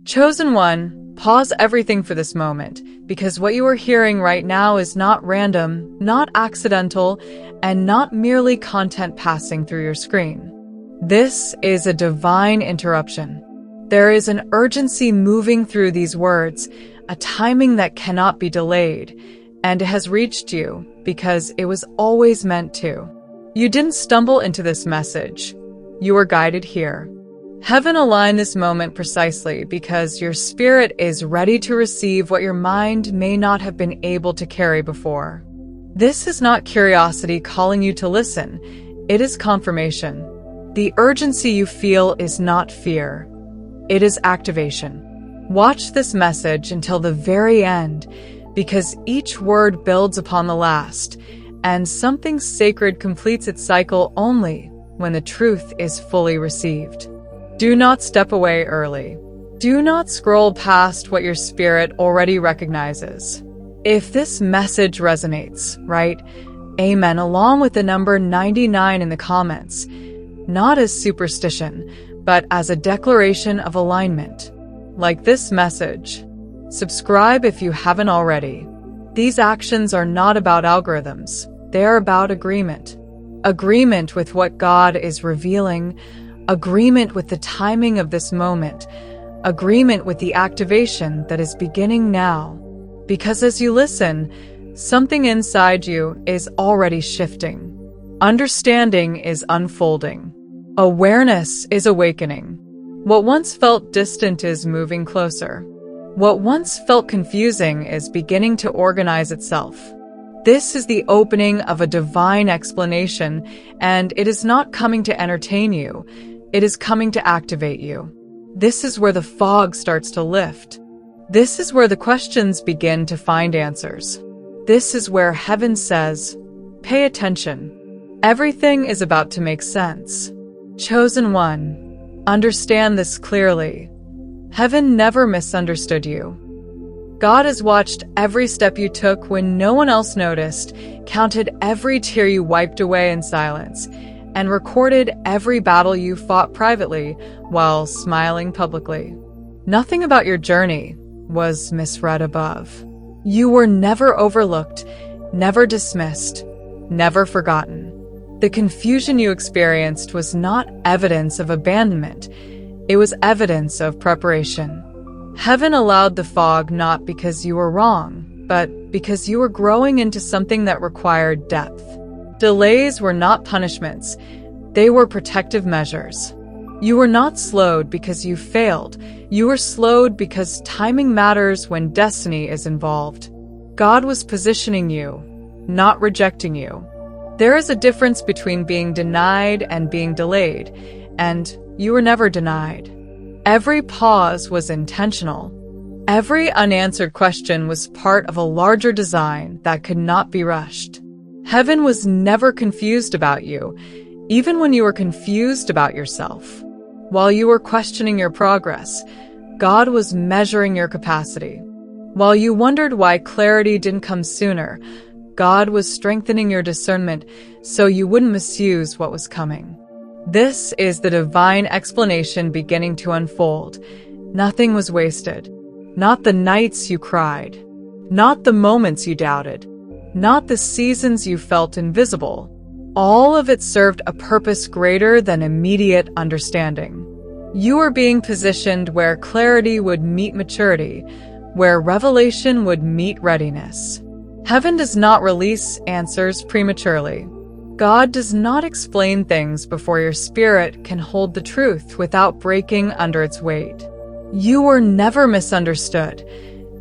Chosen one, pause everything for this moment, because what you are hearing right now is not random, not accidental, and not merely content passing through your screen. This is a divine interruption. There is an urgency moving through these words, a timing that cannot be delayed, and it has reached you because it was always meant to. You didn't stumble into this message. You were guided here. Heaven aligned this moment precisely because your spirit is ready to receive what your mind may not have been able to carry before. This is not curiosity calling you to listen. It is confirmation. The urgency you feel is not fear. It is activation. Watch this message until the very end, because each word builds upon the last, and something sacred completes its cycle only when the truth is fully received. Do not step away early. Do not scroll past what your spirit already recognizes. If this message resonates, write Amen along with the number 99 in the comments, not as superstition, but as a declaration of alignment. Like this message. Subscribe if you haven't already. These actions are not about algorithms. They are about agreement. Agreement with what God is revealing, agreement with the timing of this moment, agreement with the activation that is beginning now. Because as you listen, something inside you is already shifting. Understanding is unfolding. Awareness is awakening. What once felt distant is moving closer. What once felt confusing is beginning to organize itself. This is the opening of a divine explanation, and it is not coming to entertain you. It is coming to activate you. This is where the fog starts to lift. This is where the questions begin to find answers. This is where heaven says, pay attention. Everything is about to make sense. Chosen one, understand this clearly. Heaven never misunderstood you. God has watched every step you took when no one else noticed, counted every tear you wiped away in silence, and recorded every battle you fought privately while smiling publicly. Nothing about your journey was misread above. You were never overlooked, never dismissed, never forgotten. The confusion you experienced was not evidence of abandonment. It was evidence of preparation. Heaven allowed the fog not because you were wrong, but because you were growing into something that required depth. Delays were not punishments. They were protective measures. You were not slowed because you failed. You were slowed because timing matters when destiny is involved. God was positioning you, not rejecting you. There is a difference between being denied and being delayed, and you were never denied. Every pause was intentional. Every unanswered question was part of a larger design that could not be rushed. Heaven was never confused about you, even when you were confused about yourself. While you were questioning your progress, God was measuring your capacity. While you wondered why clarity didn't come sooner, God was strengthening your discernment so you wouldn't misuse what was coming. This is the divine explanation beginning to unfold. Nothing was wasted. Not the nights you cried. Not the moments you doubted. Not the seasons you felt invisible. All of it served a purpose greater than immediate understanding. You were being positioned where clarity would meet maturity, where revelation would meet readiness. Heaven does not release answers prematurely. God does not explain things before your spirit can hold the truth without breaking under its weight. You were never misunderstood.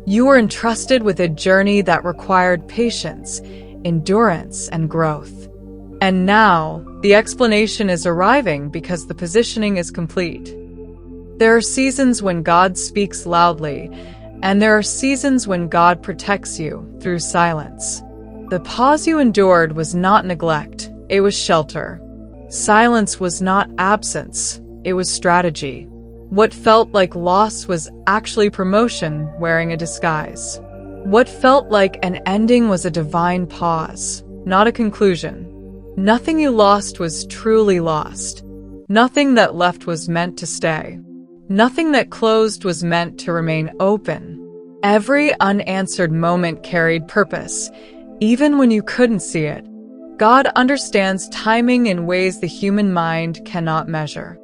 You were entrusted with a journey that required patience, endurance, and growth. And now, the explanation is arriving because the positioning is complete. There are seasons when God speaks loudly, and there are seasons when God protects you through silence. The pause you endured was not neglect, it was shelter. Silence was not absence, it was strategy. What felt like loss was actually promotion wearing a disguise. What felt like an ending was a divine pause, not a conclusion. Nothing you lost was truly lost. Nothing that left was meant to stay. Nothing that closed was meant to remain open. Every unanswered moment carried purpose, even when you couldn't see it. God understands timing in ways the human mind cannot measure.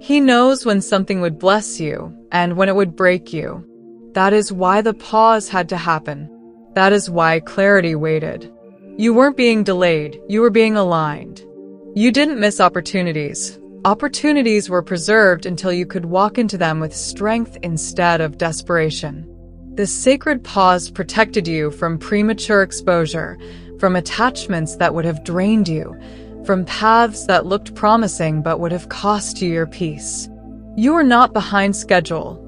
He knows when something would bless you and when it would break you. That is why the pause had to happen. That is why clarity waited. You weren't being delayed, you were being aligned. You didn't miss opportunities. Opportunities were preserved until you could walk into them with strength instead of desperation. The sacred pause protected you from premature exposure, from attachments that would have drained you, from paths that looked promising but would have cost you your peace. You were not behind schedule.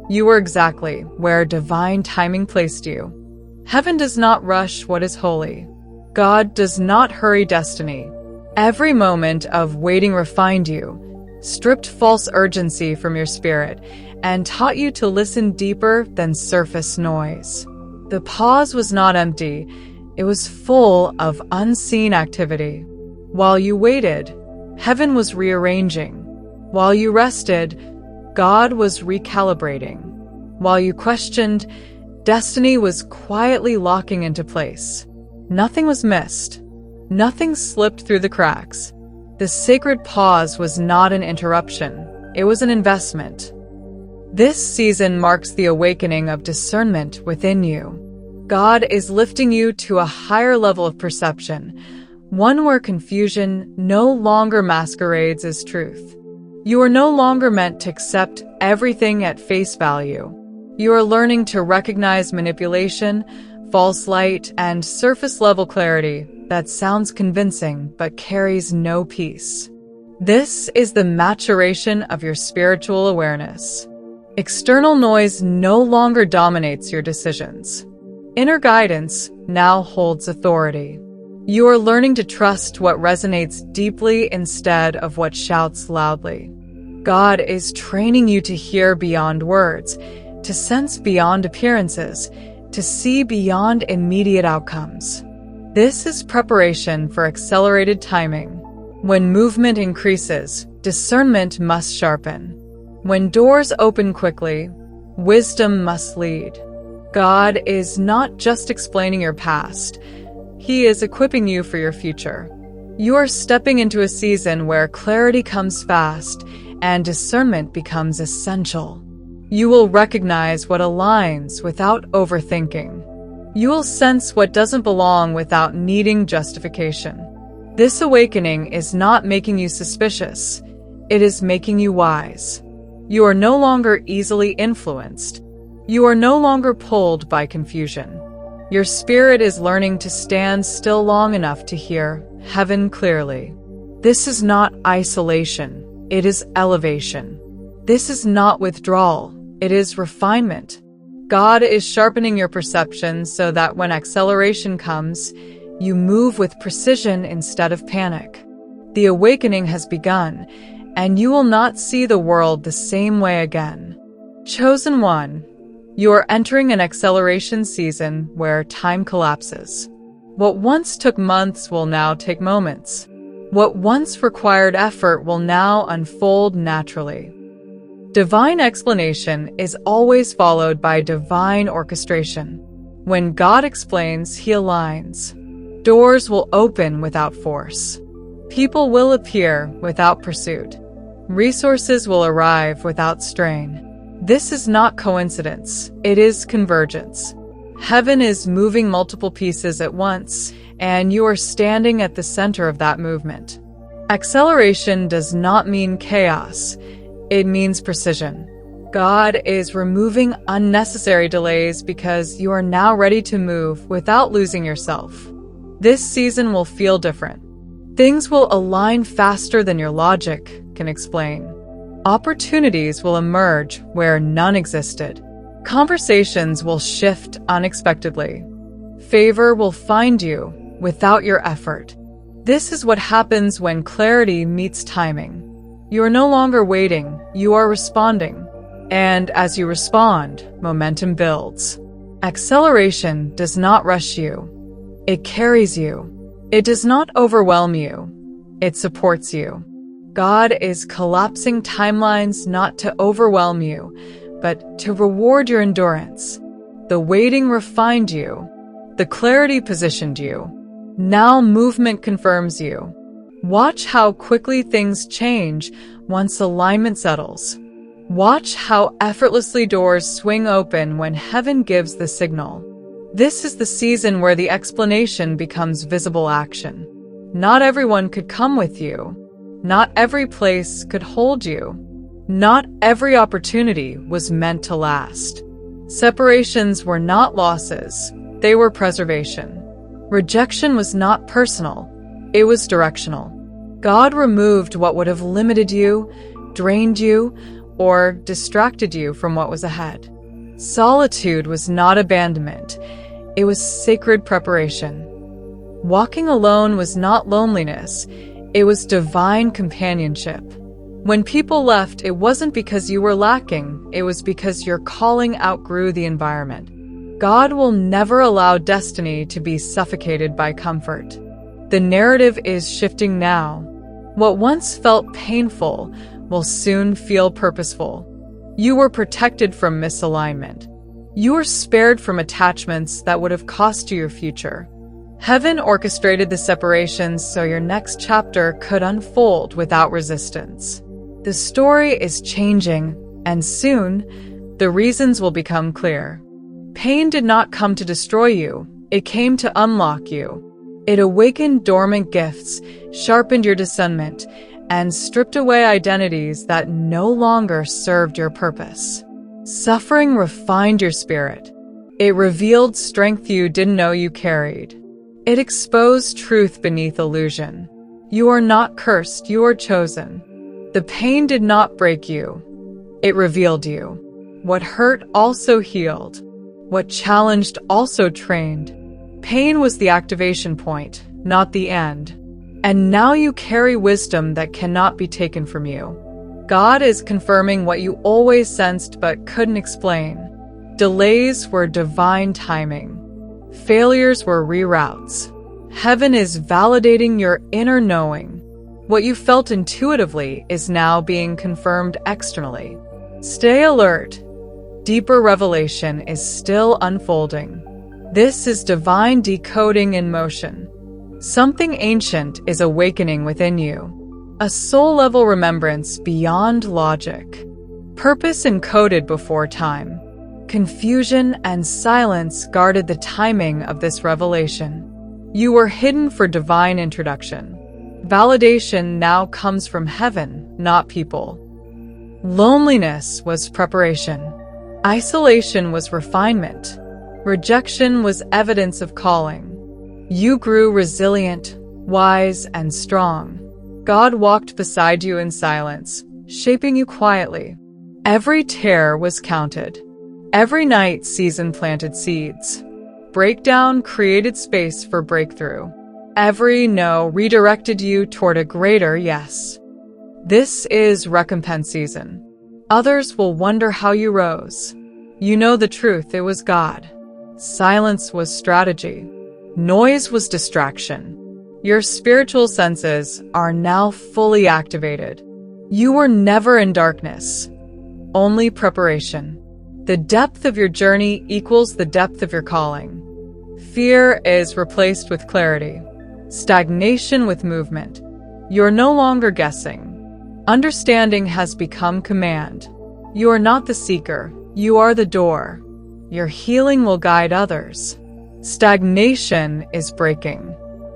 You were exactly where divine timing placed you. Heaven does not rush what is holy. God does not hurry destiny. Every moment of waiting refined you, stripped false urgency from your spirit, and taught you to listen deeper than surface noise. The pause was not empty, it was full of unseen activity. While you waited, heaven was rearranging. While you rested, God was recalibrating. While you questioned, destiny was quietly locking into place. Nothing was missed. Nothing slipped through the cracks. The sacred pause was not an interruption. It was an investment. This season marks the awakening of discernment within you. God is lifting you to a higher level of perception, one where confusion no longer masquerades as truth. You are no longer meant to accept everything at face value. You are learning to recognize manipulation, false light, and surface-level clarity that sounds convincing but carries no peace. This is the maturation of your spiritual awareness. External noise no longer dominates your decisions. Inner guidance now holds authority. You are learning to trust what resonates deeply instead of what shouts loudly. God is training you to hear beyond words, to sense beyond appearances, to see beyond immediate outcomes. This is preparation for accelerated timing. When movement increases, discernment must sharpen. When doors open quickly, wisdom must lead. God is not just explaining your past. He is equipping you for your future. You are stepping into a season where clarity comes fast and discernment becomes essential. You will recognize what aligns without overthinking. You will sense what doesn't belong without needing justification. This awakening is not making you suspicious. It is making you wise. You are no longer easily influenced. You are no longer pulled by confusion. Your spirit is learning to stand still long enough to hear heaven clearly. This is not isolation. It is elevation. This is not withdrawal. It is refinement. God is sharpening your perception so that when acceleration comes, you move with precision instead of panic. The awakening has begun, and you will not see the world the same way again. Chosen one, you are entering an acceleration season where time collapses. What once took months will now take moments. What once required effort will now unfold naturally. Divine explanation is always followed by divine orchestration. When God explains, He aligns. Doors will open without force. People will appear without pursuit. Resources will arrive without strain. This is not coincidence, it is convergence. Heaven is moving multiple pieces at once, and you are standing at the center of that movement. Acceleration does not mean chaos. It means precision. God is removing unnecessary delays because you are now ready to move without losing yourself. This season will feel different. Things will align faster than your logic can explain. Opportunities will emerge where none existed. Conversations will shift unexpectedly. Favor will find you without your effort. This is what happens when clarity meets timing. You are no longer waiting, you are responding. And as you respond, momentum builds. Acceleration does not rush you. It carries you. It does not overwhelm you. It supports you. God is collapsing timelines not to overwhelm you, but to reward your endurance. The waiting refined you. The clarity positioned you. Now movement confirms you. Watch how quickly things change once alignment settles. Watch how effortlessly doors swing open when heaven gives the signal. This is the season where the explanation becomes visible action. Not everyone could come with you. Not every place could hold you. Not every opportunity was meant to last. Separations were not losses. They were preservation. Rejection was not personal. It was directional. God removed what would have limited you, drained you, or distracted you from what was ahead. Solitude was not abandonment. It was sacred preparation. Walking alone was not loneliness. It was divine companionship. When people left, it wasn't because you were lacking. It was because your calling outgrew the environment. God will never allow destiny to be suffocated by comfort. The narrative is shifting now. What once felt painful will soon feel purposeful. You were protected from misalignment. You were spared from attachments that would have cost you your future. Heaven orchestrated the separations so your next chapter could unfold without resistance. The story is changing, and soon, the reasons will become clear. Pain did not come to destroy you. It came to unlock you. It awakened dormant gifts, sharpened your discernment, and stripped away identities that no longer served your purpose. Suffering refined your spirit. It revealed strength you didn't know you carried. It exposed truth beneath illusion. You are not cursed, you are chosen. The pain did not break you. It revealed you. What hurt also healed. What challenged also trained. Pain was the activation point, not the end. And now you carry wisdom that cannot be taken from you. God is confirming what you always sensed but couldn't explain. Delays were divine timing. Failures were reroutes. Heaven is validating your inner knowing. What you felt intuitively is now being confirmed externally. Stay alert. Deeper revelation is still unfolding. This is divine decoding in motion. Something ancient is awakening within you. A soul-level remembrance beyond logic. Purpose encoded before time. Confusion and silence guarded the timing of this revelation. You were hidden for divine introduction. Validation now comes from heaven, not people. Loneliness was preparation. Isolation was refinement. Rejection was evidence of calling. You grew resilient, wise, and strong. God walked beside you in silence, shaping you quietly. Every tear was counted. Every night season planted seeds. Breakdown created space for breakthrough. Every no redirected you toward a greater yes. This is recompense season. Others will wonder how you rose. You know the truth, it was God. Silence was strategy. Noise was distraction. Your spiritual senses are now fully activated. You were never in darkness, only preparation. The depth of your journey equals the depth of your calling. Fear is replaced with clarity. Stagnation with movement. You're no longer guessing. Understanding has become command. You are not the seeker, you are the door. Your healing will guide others. Stagnation is breaking.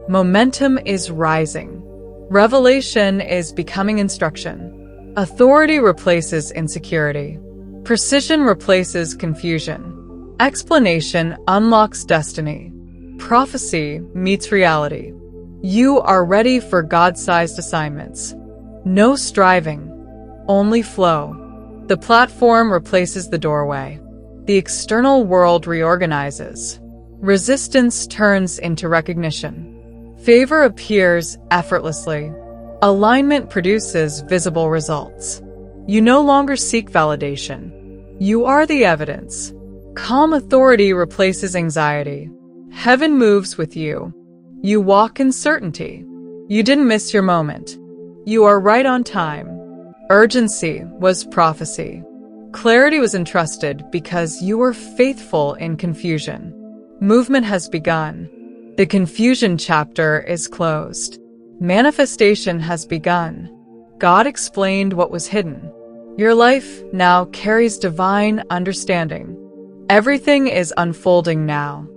Momentum is rising. Revelation is becoming instruction. Authority replaces insecurity. Precision replaces confusion. Explanation unlocks destiny. Prophecy meets reality. You are ready for God-sized assignments. No striving, only flow. The platform replaces the doorway. The external world reorganizes. Resistance turns into recognition. Favor appears effortlessly. Alignment produces visible results. You no longer seek validation. You are the evidence. Calm authority replaces anxiety. Heaven moves with you. You walk in certainty. You didn't miss your moment. You are right on time. Urgency was prophecy. Clarity was entrusted because you were faithful in confusion. Movement has begun. The confusion chapter is closed. Manifestation has begun. God explained what was hidden. Your life now carries divine understanding. Everything is unfolding now.